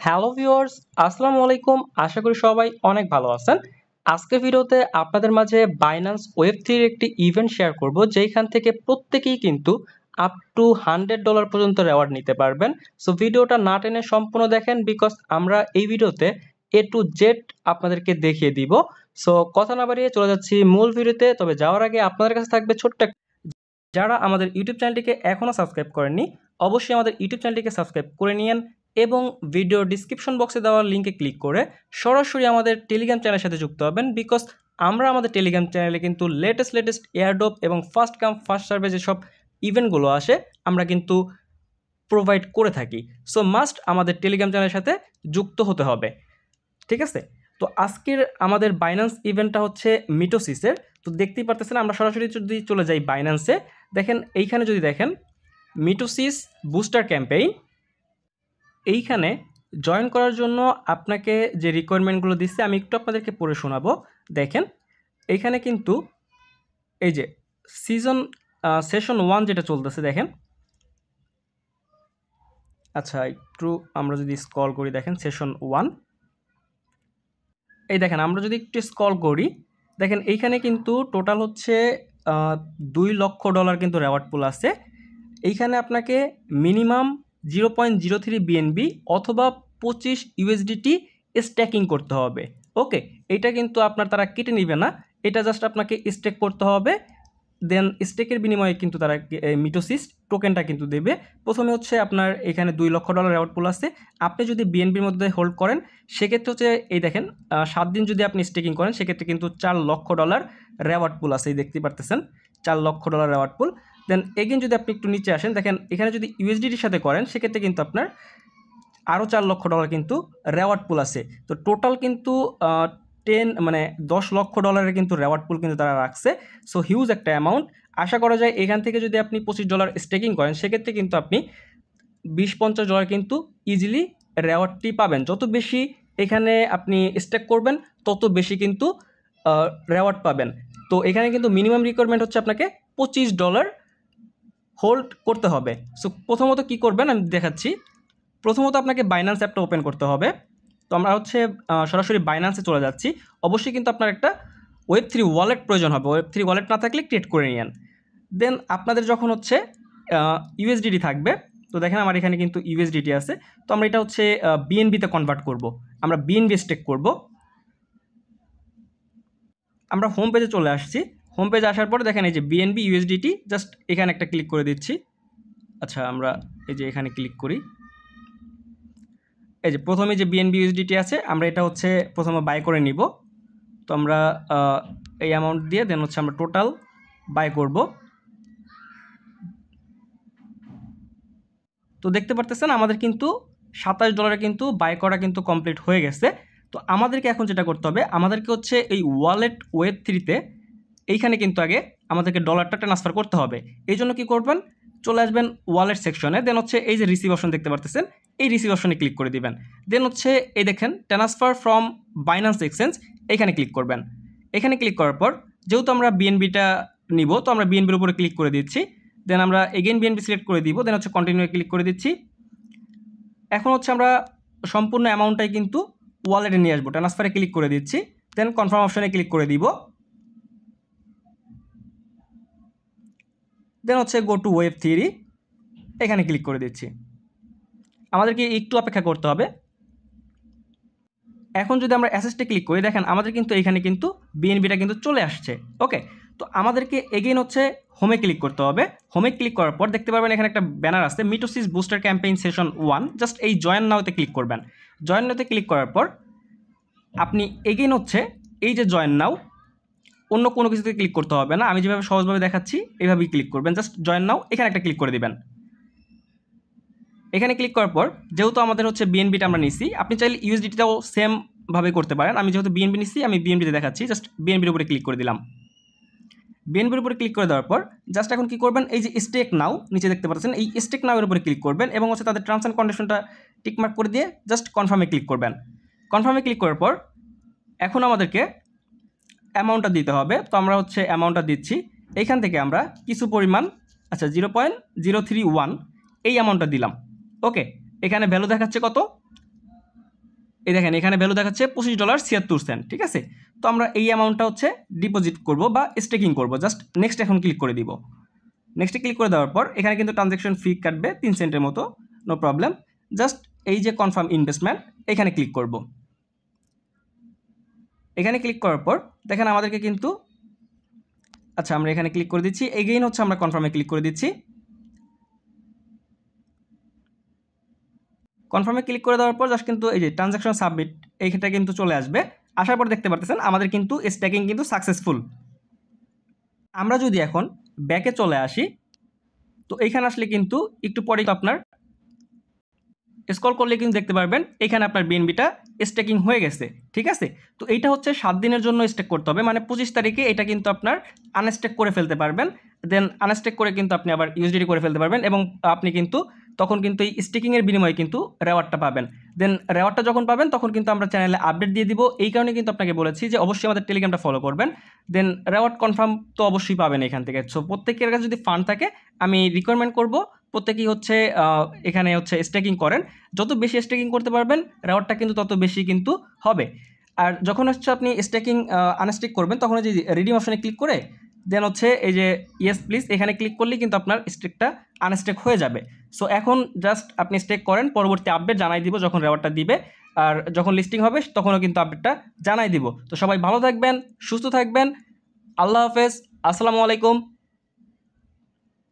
Hello viewers, আসসালামু আলাইকুম। আশা করি সবাই অনেক ভালো আছেন। আজকের ভিডিওতে আপনাদের মাঝে বাইন্যান্স ওয়েব 3 এর একটি ইভেন্ট শেয়ার করব, যেখান থেকে প্রত্যেকেই কিন্তু আপ টু $100 পর্যন্ত রেওয়ার্ড নিতে পারবেন। সো ভিডিওটা না টেনে সম্পূর্ণ দেখেন, বিকজ আমরা এই ভিডিওতে এ টু জেড আপনাদেরকে দেখিয়ে দিব। সো কথা না বাড়িয়ে চলে যাচ্ছি মূল ভিডিওতে। তবে যাওয়ার আগে আপনাদের কাছে থাকবে ছোট্ট যারা আমাদের ইউটিউব চ্যানেলটিকে এখনও সাবস্ক্রাইব করেননি, অবশ্যই আমাদের ইউটিউব চ্যানেলটিকে সাবস্ক্রাইব করে নিন এবং ভিডিও ডিসক্রিপশন বক্সে দেওয়া লিঙ্কে ক্লিক করে সরাসরি আমাদের টেলিগ্রাম চ্যানেলের সাথে যুক্ত হবেন। বিকজ আমরা আমাদের টেলিগ্রাম চ্যানেলে কিন্তু লেটেস্ট এয়ারড্রপ এবং ফার্স্ট কাম ফার্স্ট সার্ভে যেসব ইভেন্টগুলো আসে আমরা কিন্তু প্রোভাইড করে থাকি। সো মাস্ট আমাদের টেলিগ্রাম চ্যানেলের সাথে যুক্ত হতে হবে, ঠিক আছে? তো আজকের আমাদের বাইন্যান্স ইভেন্টটা হচ্ছে মিটোসিসের। তো দেখতেই পারতেছেন, আমরা সরাসরি যদি চলে যাই বাইন্যান্সে, দেখেন এইখানে যদি দেখেন মিটোসিস বুস্টার ক্যাম্পেইন, এইখানে জয়েন করার জন্য আপনাকে যে রিকোয়ারমেন্টগুলো দিচ্ছে আমি একটু আপনাদেরকে পড়ে শোনাবো। দেখেন এইখানে কিন্তু এই যে সেশন 1 যেটা চলতেছে দেখেন। আচ্ছা, একটু আমরা যদি স্ক্রল করি, দেখেন সেশন 1, এই দেখেন আমরা যদি একটু স্ক্রল করি, দেখেন এইখানে কিন্তু টোটাল হচ্ছে $2 লক্ষ কিন্তু রেওয়ার্ড পুল আছে। এইখানে আপনাকে মিনিমাম 0.03 বিএনবি অথবা 25 ইউএসডিটি স্ট্যাকিং করতে হবে। ওকে, এটা কিন্তু আপনার তারা কেটে নেবে না, এটা জাস্ট আপনাকে স্টেক করতে হবে। দেন স্টেকের বিনিময়ে কিন্তু তারা মিটোসিস টোকেনটা কিন্তু দেবে। প্রথমে হচ্ছে আপনার এখানে $2 লক্ষ রেওয়ার্ড পুল আছে। আপনি যদি বিএনবির মধ্যে হোল্ড করেন সেক্ষেত্রে হচ্ছে এই দেখেন 7 দিন যদি আপনি স্টেকিং করেন সেক্ষেত্রে কিন্তু $4 লক্ষ রেওয়ার্ড পুল আছে, এই দেখতে পারতেছেন $4 লক্ষ রেওয়ার্ড পুল। দেন এগেন যদি আপনি একটু নিচে আসেন, দেখেন এখানে যদি ইউএসডিটির সাথে করেন সেক্ষেত্রে কিন্তু আপনার আরও $4 লক্ষ কিন্তু রেওয়ার্ড পুল আছে। তো টোটাল কিন্তু 10 লক্ষ ডলারের কিন্তু রেওয়ার্ড পুল কিন্তু তারা রাখছে। সো হিউজ একটা অ্যামাউন্ট। আশা করা যায় এখান থেকে যদি আপনি $25 স্টেকিং করেন সেক্ষেত্রে কিন্তু আপনি $20-50 কিন্তু ইজিলি রেওয়ার্ডটি পাবেন। যত বেশি এখানে আপনি স্টেক করবেন তত বেশি কিন্তু রেওয়ার্ড পাবেন। তো এখানে কিন্তু মিনিমাম রিকোয়ারমেন্ট হচ্ছে আপনাকে $25 হোল্ড করতে হবে। সো প্রথমত কি করবেন আমি দেখাচ্ছি। প্রথমত আপনাকে বাইন্যান্স অ্যাপটা ওপেন করতে হবে। তো আমরা হচ্ছে সরাসরি বাইন্যান্সে চলে যাচ্ছি। অবশ্যই কিন্তু আপনার একটা ওয়েব 3 ওয়ালেট প্রয়োজন হবে। ওয়েব 3 ওয়ালেট না থাকলে ক্রিয়েট করে নিন। দেন আপনাদের যখন হচ্ছে ইউএসডিটি থাকবে, তো দেখেন আমার এখানে কিন্তু ইউএসডিটি আছে। তো আমরা এটা হচ্ছে বিএনবিতে কনভার্ট করব। আমরা বিএনবি স্টেক করব। আমরা হোম পেজে চলে আসছি। হোম পেজে আসার পরে দেখেন এই যে বিএনবি ইউএসডিটি, জাস্ট এখানে একটা ক্লিক করে দিচ্ছি। আচ্ছা, আমরা এই যে এখানে ক্লিক করি। এই যে প্রথমে যে বিএনবি ইউএসডিটি আছে আমরা এটা হচ্ছে প্রথমে বাই করে নিব। তো আমরা এই অ্যামাউন্ট দিয়ে দেন হচ্ছে আমরা টোটাল বাই করব। তো দেখতে পারতেছেন আমাদের কিন্তু $27 কিন্তু বাই করা কিন্তু কমপ্লিট হয়ে গেছে। তো আমাদেরকে এখন যেটা করতে হবে, আমাদেরকে হচ্ছে এই ওয়ালেট ওয়েব 3-তে এইখানে কিন্তু আগে আমাদেরকে ডলারটা ট্রান্সফার করতে হবে। এই জন্য কী করবেন, চলে আসবেন ওয়ালেট সেকশনে। দেন হচ্ছে এই যে রিসিভ অপশন দেখতে পারতেছেন, এই রিসিভ অপশনে ক্লিক করে দিবেন। দেন হচ্ছে এই দেখেন ট্রান্সফার ফ্রম বাইন্যান্স এক্সচেঞ্জ, এখানে ক্লিক করবেন। এখানে ক্লিক করার পর যেহেতু আমরা বিএনবিটা নিব, তো আমরা বিএনবির উপরে ক্লিক করে দিচ্ছি। দেন আমরা এগেইন বিএনবি সিলেক্ট করে দিব। দেন হচ্ছে কন্টিনিউ ক্লিক করে দিচ্ছি। এখন হচ্ছে আমরা সম্পূর্ণ অ্যামাউন্টটাই কিন্তু ওয়ালেটে নিয়ে আসবো। ট্রান্সফারে ক্লিক করে দিচ্ছি। দেন কনফার্ম অপশনে ক্লিক করে দিব। দেন হচ্ছে গো টু ওয়েব 3, এখানে ক্লিক করে দিচ্ছি। আমাদেরকে একটু অপেক্ষা করতে হবে। এখন যদি আমরা অ্যাসেসটে ক্লিক করি, দেখেন আমাদের কিন্তু এখানে কিন্তু বিএনবিটা কিন্তু চলে আসছে। ওকে, তো আমাদেরকে এগেইন হচ্ছে হোমে ক্লিক করতে হবে। হোমে ক্লিক করার পর দেখতে পারবেন এখানে একটা ব্যানার আছে মিটোসিস বুস্টার ক্যাম্পেইন সেশন 1, জাস্ট এই জয়েন নাওতে ক্লিক করবেন। জয়েন নাওতে ক্লিক করার পর আপনি এগেইন হচ্ছে এই যে জয়েন নাও, অন্য কোনো কিছুতে ক্লিক করতে হবে না, আমি যেভাবে সহজভাবে দেখাচ্ছি এইভাবেই ক্লিক করবেন। জাস্ট জয়েন নাও, এখানে একটা ক্লিক করে দিবেন। এখানে ক্লিক করার পর যেহেতু আমাদের হচ্ছে বিএনবিটা আমরা নিচ্ছি, আপনি চাইলে ইউএসডিটিটাও সেমভাবে করতে পারেন। আমি যেহেতু বিএনবি নিচ্ছি আমি বিএনবিতে দেখাচ্ছি। জাস্ট বিএনবির উপরে ক্লিক করে দিলাম। বিএনবির উপরে ক্লিক করে দেওয়ার পর জাস্ট এখন কী করবেন, এই যে স্টেক নাও নিচে দেখতে পাচ্ছেন, এই স্টেক নাও এর উপরে ক্লিক করবেন এবং হচ্ছে তাদের টার্মস অ্যান্ড কন্ডিশনটা টিকমার্ক করে দিয়ে জাস্ট কনফার্মে ক্লিক করবেন। কনফার্মে ক্লিক করার পর এখন আমাদেরকে অ্যামাউন্টটা দিতে হবে। তো আমরা হচ্ছে অ্যামাউন্টটা দিচ্ছি। এইখান থেকে আমরা কিছু পরিমাণ, আচ্ছা 0.031 এই অ্যামাউন্টটা দিলাম। ওকে, এখানে ভ্যালু দেখাচ্ছে কত এই দেখেন এখানে ভ্যালু দেখাচ্ছে $25.76, ঠিক আছে। তো আমরা এই অ্যামাউন্টটা হচ্ছে ডিপোজিট করব বা স্টেকিং করব। জাস্ট নেক্সট এখন ক্লিক করে দিব। নেক্সটে ক্লিক করে দেওয়ার পর এখানে কিন্তু ট্রানজ্যাকশন ফি কাটবে 3 সেন্টের মতো, নো প্রবলেম। জাস্ট এই যে কনফার্ম ইনভেস্টমেন্ট এখানে ক্লিক করব। এখানে ক্লিক করার পর দেখেন আমাদেরকে কিন্তু আচ্ছা আমরা এখানে ক্লিক করে দিচ্ছি, এগেইন হচ্ছে আমরা কনফার্মে ক্লিক করে দিচ্ছি। কনফার্মে ক্লিক করে দেওয়ার পর জাস্ট কিন্তু এই যে ট্রানজ্যাকশন সাবমিট এইটা কিন্তু চলে আসবে। আসার পর দেখতে পারতেছেন আমাদের কিন্তু স্ট্যাকিং কিন্তু সাকসেসফুল। আমরা যদি এখন ব্যাকে চলে আসি, তো এইখানে আসলে কিন্তু একটু পরে আপনার স্ক্রল করলে কিন্তু দেখতে পারবেন এখানে আপনার বিএনবিটা স্টেকিং হয়ে গেছে, ঠিক আছে। তো এইটা হচ্ছে 7 দিনের জন্য স্টেক করতে হবে, মানে 25 তারিখে এটা কিন্তু আপনার আনস্টেক করে ফেলতে পারবেন। দেন আনস্টেক করে কিন্তু আপনি আবার ইউএসডিটি করে ফেলতে পারবেন এবং আপনি কিন্তু তখন কিন্তু এই স্টেকিংয়ের বিনিময়ে কিন্তু রেওয়ার্ডটা পাবেন। দেন রেওয়ার্ডটা যখন পাবেন তখন কিন্তু আমরা চ্যানেলে আপডেট দিয়ে দিব। এই কারণে কিন্তু আপনাকে বলেছি যে অবশ্যই আমাদের টেলিগ্রামটা ফলো করবেন। দেন রেওয়ার্ড কনফার্ম তো অবশ্যই পাবেন এখান থেকে। সো প্রত্যেকের কাছে যদি ফান্ড থাকে আমি রিকমেন্ড করব প্রত্যেকেই হচ্ছে এখানে হচ্ছে স্টেকিং করেন। যত বেশি স্টেকিং করতে পারবেন রেওয়ার্ডটা কিন্তু তত বেশি কিন্তু হবে। আর যখন হচ্ছে আপনি স্টেকিং আনস্টেক করবেন তখন যে রিডিম অপশনে ক্লিক করে দেন হচ্ছে এই যে ইয়েস প্লিজ এখানে ক্লিক করলেই কিন্তু আপনার স্টেকটা আনস্টেক হয়ে যাবে। সো এখন জাস্ট আপনি স্টেক করেন, পরবর্তী আপডেট জানাই দিব যখন রেওয়ার্ডটা দিবে, আর যখন লিস্টিং হবে তখনও কিন্তু আপডেটটা জানাই দিব। তো সবাই ভালো থাকবেন, সুস্থ থাকবেন, আল্লাহ হাফেজ, আসসালামু আলাইকুম।